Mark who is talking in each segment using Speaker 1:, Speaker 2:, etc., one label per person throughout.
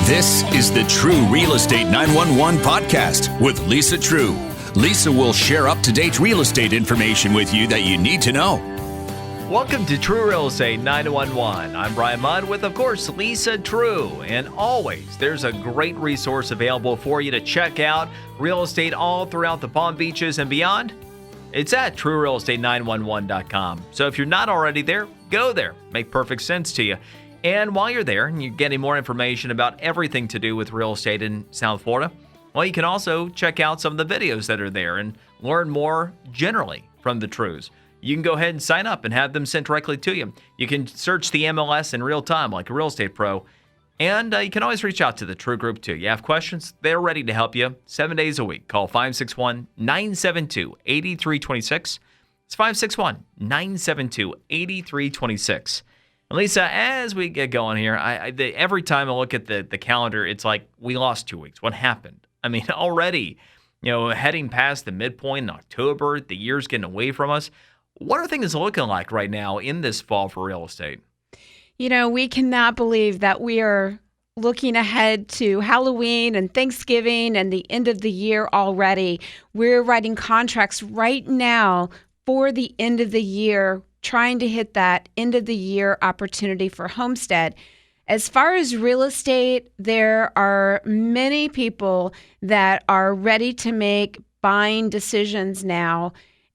Speaker 1: This is the True Real Estate 911 podcast with Lisa True. Lisa will share up-to-date real estate information with you that you need to know.
Speaker 2: Welcome to True Real Estate 911. I'm Brian Mudd with, of course, Lisa True. And always, there's a great resource available for you to check out real estate all throughout the Palm Beaches and beyond. It's at TrueRealEstate911.com. So if you're not already there, go there. Make perfect sense to you. And while you're there and you're getting more information about everything to do with real estate in South Florida, well, you can also check out some of the videos that are there and learn more generally from the Trues. You can go ahead and sign up and have them sent directly to you. You can search the MLS in real time like a real estate pro. And you can always reach out to the True Group too. You have questions, they're ready to help you 7 days a week. Call 561-972-8326. It's 561-972-8326. Lisa, as we get going here, every time I look at the calendar, it's like we lost 2 weeks. What happened? I mean, already, heading past the midpoint in October, the year's getting away from us. What are things looking like right now in this fall for real estate?
Speaker 3: We cannot believe that we are looking ahead to Halloween and Thanksgiving and the end of the year already. We're writing contracts right now for the end of the year, trying to hit that end of the year opportunity for homestead. As far as real estate, there are many people that are ready to make buying decisions now.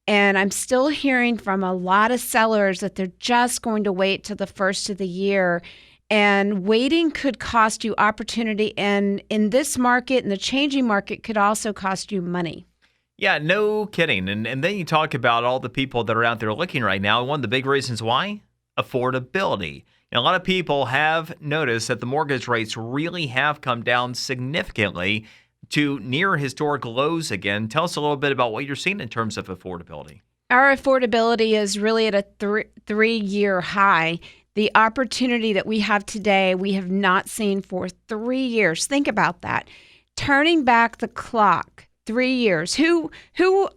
Speaker 3: And I'm still hearing from a lot of sellers that they're just going to wait till the first of the year. And waiting could cost you opportunity. And in this market, in the changing market, could also cost you money.
Speaker 2: Yeah, no kidding. And then you talk about all the people that are out there looking right now. One of the big reasons why? Affordability. A lot of people have noticed that the mortgage rates really have come down significantly to near historical lows again. Tell us a little bit about what you're seeing in terms of affordability.
Speaker 3: Our affordability is really at a three-year high. The opportunity that we have today, we have not seen for 3 years. Think about that. Turning back the clock. 3 years. Who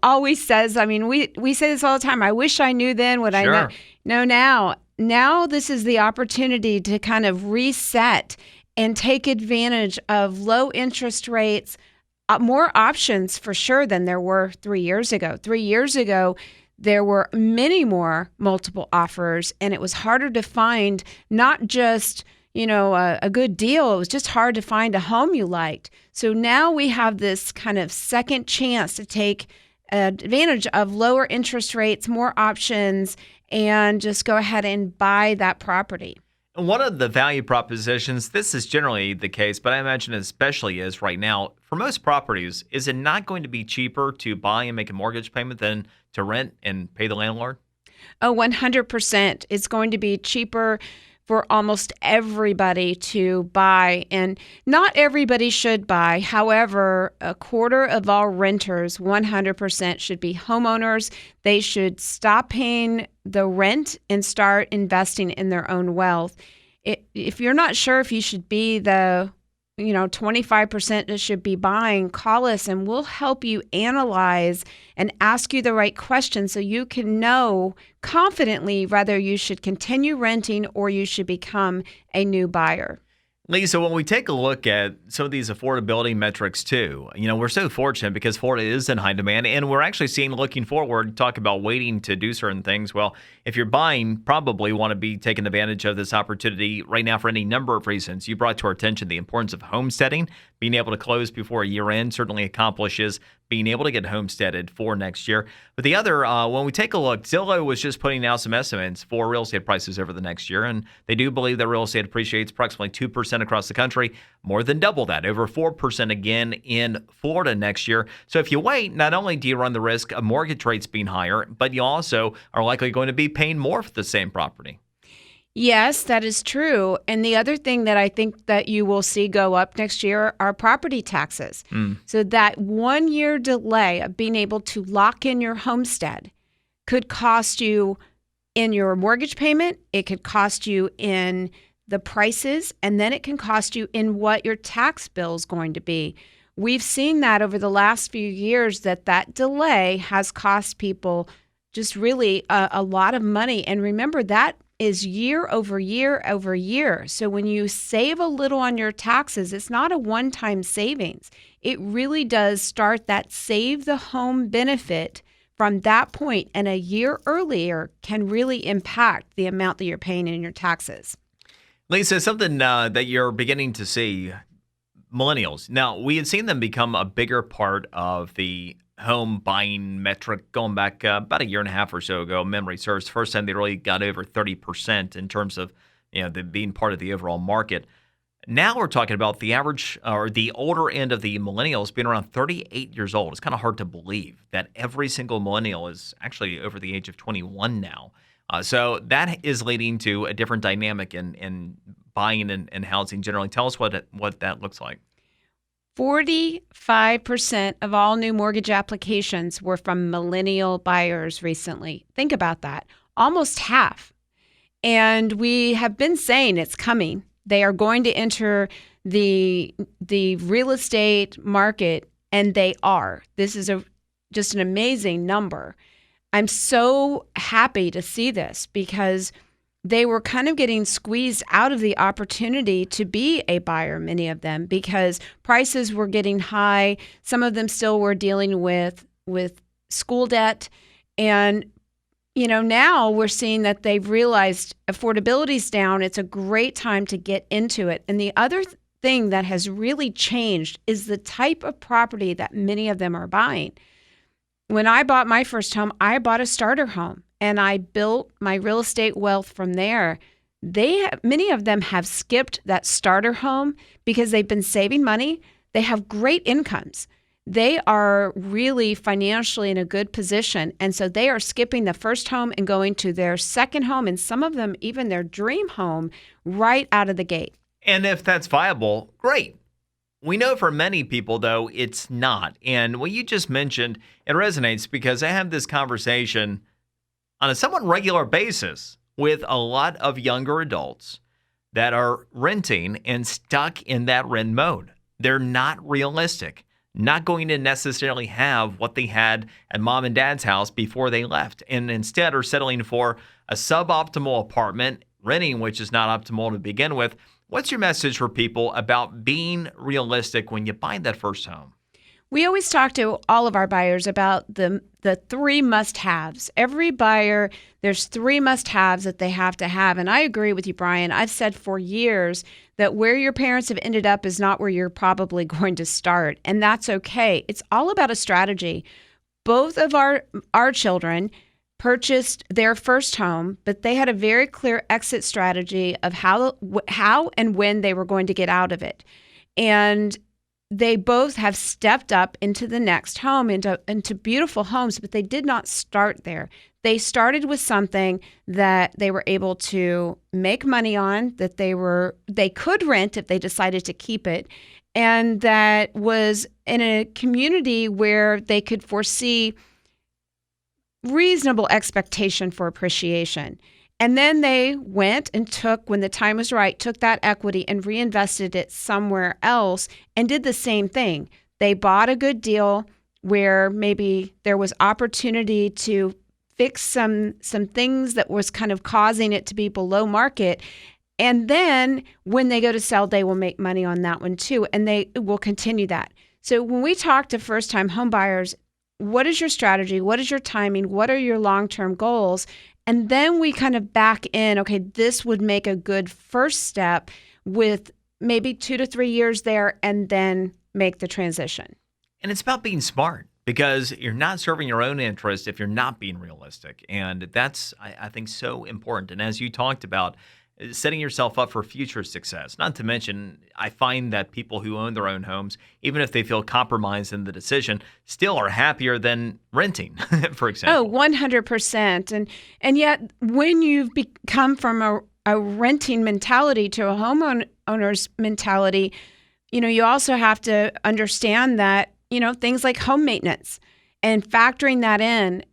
Speaker 3: always says, we say this all the time, I wish I knew then what
Speaker 2: Sure.
Speaker 3: I know now. Now this is the opportunity to kind of reset and take advantage of low interest rates, more options for sure than there were 3 years ago. 3 years ago, there were many more multiple offers, and it was harder to find not just a good deal. It was just hard to find a home you liked. So now we have this kind of second chance to take advantage of lower interest rates, more options, and just go ahead and buy that property.
Speaker 2: One of the value propositions, this is generally the case, but I imagine it especially is right now, for most properties, is it not going to be cheaper to buy and make a mortgage payment than to rent and pay the landlord?
Speaker 3: Oh, 100%. It's going to be cheaper for almost everybody to buy. And not everybody should buy. However, a quarter of all renters, 100%, should be homeowners. They should stop paying the rent and start investing in their own wealth. If you're not sure if you should be the 25% that should be buying, call us and we'll help you analyze and ask you the right questions so you can know confidently whether you should continue renting or you should become a new buyer.
Speaker 2: Lisa, when we take a look at some of these affordability metrics too, we're so fortunate because Florida is in high demand and we're actually seeing looking forward, talk about waiting to do certain things. Well, if you're buying, probably want to be taking advantage of this opportunity right now for any number of reasons. You brought to our attention the importance of homesteading. Being able to close before a year end certainly accomplishes being able to get homesteaded for next year. But the other, when we take a look, Zillow was just putting out some estimates for real estate prices over the next year, and they do believe that real estate appreciates approximately 2% across the country, more than double that, over 4% again in Florida next year. So if you wait, not only do you run the risk of mortgage rates being higher, but you also are likely going to be paying more for the same property.
Speaker 3: Yes, that is true. And the other thing that I think that you will see go up next year are property taxes. So that 1 year delay of being able to lock in your homestead could cost you in your mortgage payment. It could cost you in the prices, and then it can cost you in what your tax bill is going to be. We've seen that over the last few years that delay has cost people just really a lot of money. And remember that is year over year over year. So when you save a little on your taxes, it's not a one-time savings. It really does start that save the home benefit from that point, and a year earlier can really impact the amount that you're paying in your taxes.
Speaker 2: Lisa, something that you're beginning to see, millennials. Now, we had seen them become a bigger part of the home buying metric going back about a year and a half or so ago. Memory serves. First time they really got over 30% in terms of the being part of the overall market. Now we're talking about the average or the older end of the millennials being around 38 years old. It's kind of hard to believe that every single millennial is actually over the age of 21 now. So that is leading to a different dynamic in buying and housing generally. Tell us what that looks like.
Speaker 3: 45% of all new mortgage applications were from millennial buyers recently. Think about that. Almost half. And we have been saying it's coming. They are going to enter the real estate market, and they are. This is just an amazing number. I'm so happy to see this because they were kind of getting squeezed out of the opportunity to be a buyer, many of them, because prices were getting high. Some of them still were dealing with school debt. And now we're seeing that they've realized affordability's down. It's a great time to get into it. And the other thing that has really changed is the type of property that many of them are buying. When I bought my first home, I bought a starter home and I built my real estate wealth from there. Many of them have skipped that starter home because they've been saving money. They have great incomes. They are really financially in a good position. And so they are skipping the first home and going to their second home, and some of them even their dream home right out of the gate.
Speaker 2: And if that's viable, great. We know for many people, though, it's not. And what you just mentioned, it resonates because I have this conversation on a somewhat regular basis with a lot of younger adults that are renting and stuck in that rent mode. They're not realistic. Not going to necessarily have what they had at mom and dad's house before they left, and instead are settling for a suboptimal apartment, renting, which is not optimal to begin with. What's your message for people about being realistic when you buy that first home?
Speaker 3: We always talk to all of our buyers about the three must-haves. Every buyer, there's three must-haves that they have to have. And I agree with you, Brian. I've said for years that where your parents have ended up is not where you're probably going to start. And that's okay. It's all about a strategy. Both of our children purchased their first home, but they had a very clear exit strategy of how and when they were going to get out of it. And they both have stepped up into the next home, into beautiful homes, but they did not start there. They started with something that they were able to make money on, that they could rent if they decided to keep it, and that was in a community where they could foresee reasonable expectation for appreciation. And then they went and when the time was right, took that equity and reinvested it somewhere else and did the same thing. They bought a good deal where maybe there was opportunity to fix some things that was kind of causing it to be below market. And then when they go to sell, they will make money on that one too. And they will continue that. So when we talk to first-time home buyers, what is your strategy? What is your timing? What are your long-term goals? And then we kind of back in, okay, this would make a good first step with maybe 2 to 3 years there and then make the transition.
Speaker 2: And it's about being smart because you're not serving your own interest if you're not being realistic. And that's, I think, so important. And as you talked about, setting yourself up for future success. Not to mention, I find that people who own their own homes, even if they feel compromised in the decision, still are happier than renting, for example.
Speaker 3: Oh, 100%. And yet, when you've come from a renting mentality to a homeowner's mentality, you also have to understand that, things like home maintenance and factoring that in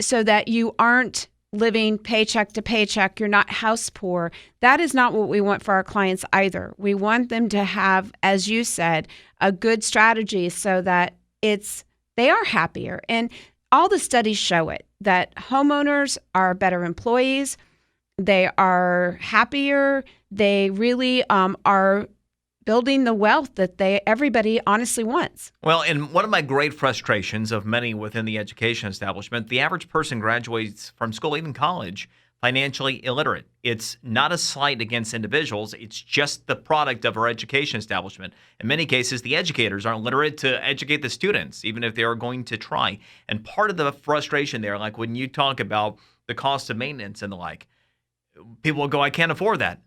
Speaker 3: so that you aren't living paycheck to paycheck, you're not house poor. That is not what we want for our clients either. We want them to have, as you said, a good strategy so that they are happier. And all the studies show it, that homeowners are better employees, They are happier. They really are building the wealth that everybody honestly wants.
Speaker 2: Well, and one of my great frustrations of many within the education establishment, the average person graduates from school, even college, financially illiterate. It's not a slight against individuals. It's just the product of our education establishment. In many cases, the educators aren't literate to educate the students, even if they are going to try. And part of the frustration there, like when you talk about the cost of maintenance and the like, people will go, I can't afford that.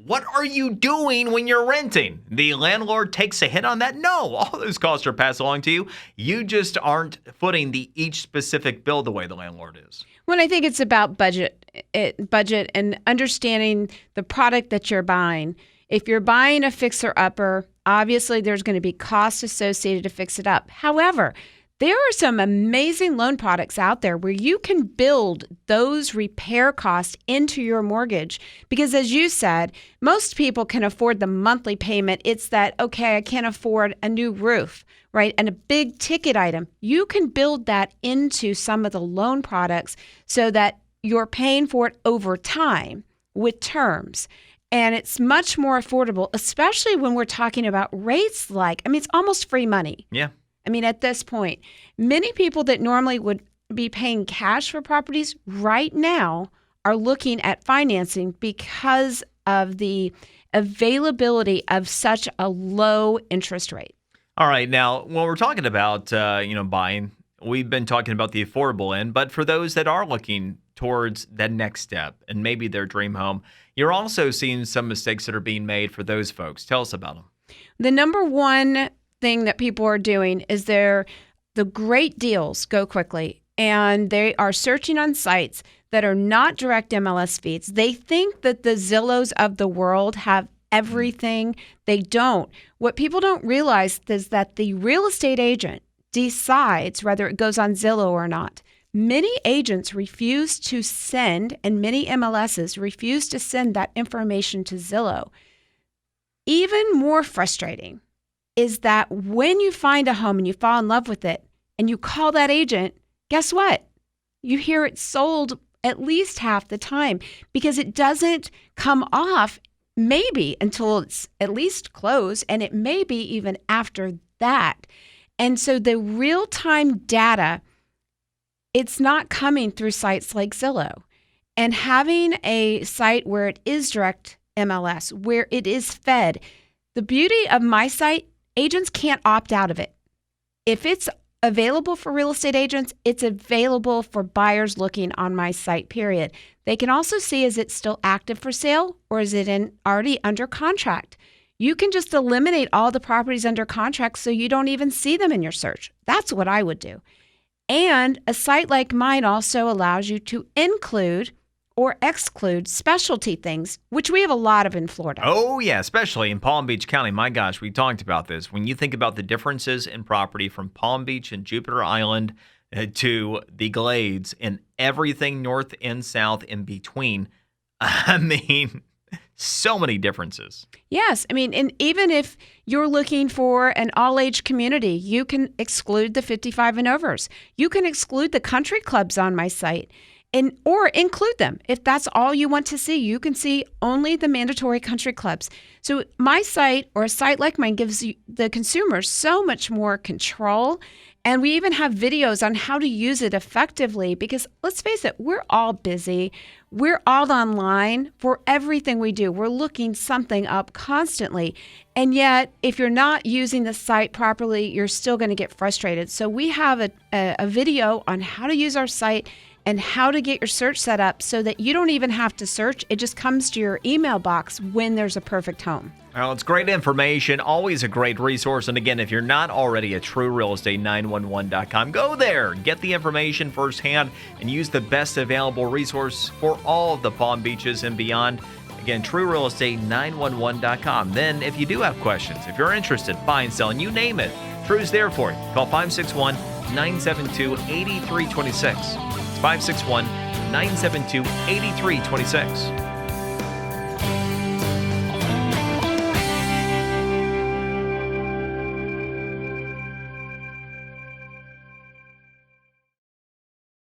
Speaker 2: What are you doing when you're renting? The landlord takes a hit on that? No, all those costs are passed along to you. You just aren't footing each specific bill the way the landlord is.
Speaker 3: Well, I think it's about budget and understanding the product that you're buying. If you're buying a fixer-upper, obviously there's going to be costs associated to fix it up. However, there are some amazing loan products out there where you can build those repair costs into your mortgage because, as you said, most people can afford the monthly payment. It's that, okay, I can't afford a new roof, right? And a big ticket item. You can build that into some of the loan products so that you're paying for it over time with terms. And it's much more affordable, especially when we're talking about rates it's almost free money.
Speaker 2: Yeah.
Speaker 3: At this point, many people that normally would be paying cash for properties right now are looking at financing because of the availability of such a low interest rate.
Speaker 2: All right. Now, when we're talking about, buying, we've been talking about the affordable end, but for those that are looking towards that next step and maybe their dream home, you're also seeing some mistakes that are being made for those folks. Tell us about them.
Speaker 3: The number one thing that people are doing is the great deals go quickly, and they are searching on sites that are not direct MLS feeds. They think that the Zillows of the world have everything. They don't. What people don't realize is that the real estate agent decides whether it goes on Zillow or not. Many agents refuse to send, and many MLSs refuse to send that information to Zillow. Even more frustrating is that when you find a home and you fall in love with it and you call that agent, guess what? You hear it sold at least half the time because it doesn't come off maybe until it's at least closed, and it may be even after that. And so the real-time data, it's not coming through sites like Zillow. And having a site where it is direct MLS, where it is fed, the beauty of my site, agents can't opt out of it. If it's available for real estate agents, it's available for buyers looking on my site, period. They can also see, is it still active for sale or is it already under contract? You can just eliminate all the properties under contract so you don't even see them in your search. That's what I would do. And a site like mine also allows you to include or exclude specialty things, which we have a lot of in Florida.
Speaker 2: Oh, yeah, especially in Palm Beach County. My gosh, we talked about this. When you think about the differences in property from Palm Beach and Jupiter Island to the Glades and everything north and south in between, so many differences.
Speaker 3: Yes. And even if you're looking for an all-age community, you can exclude the 55 and overs. You can exclude the country clubs on my site. Or include them. If that's all you want to see, you can see only the mandatory country clubs. So my site or a site like mine gives the consumer so much more control. And we even have videos on how to use it effectively because let's face it, we're all busy. We're all online for everything we do. We're looking something up constantly. And yet, if you're not using the site properly, you're still going to get frustrated. So we have a video on how to use our site and how to get your search set up so that you don't even have to search. It just comes to your email box when there's a perfect home.
Speaker 2: Well, it's great information, always a great resource. And again, if you're not already at TrueRealEstate911.com, go there, get the information firsthand, and use the best available resource for all of the Palm Beaches and beyond. Again, TrueRealEstate911.com. Then, if you do have questions, if you're interested, buying, selling, you name it, True's there for you. Call 561-972-8326. 561-972-8326.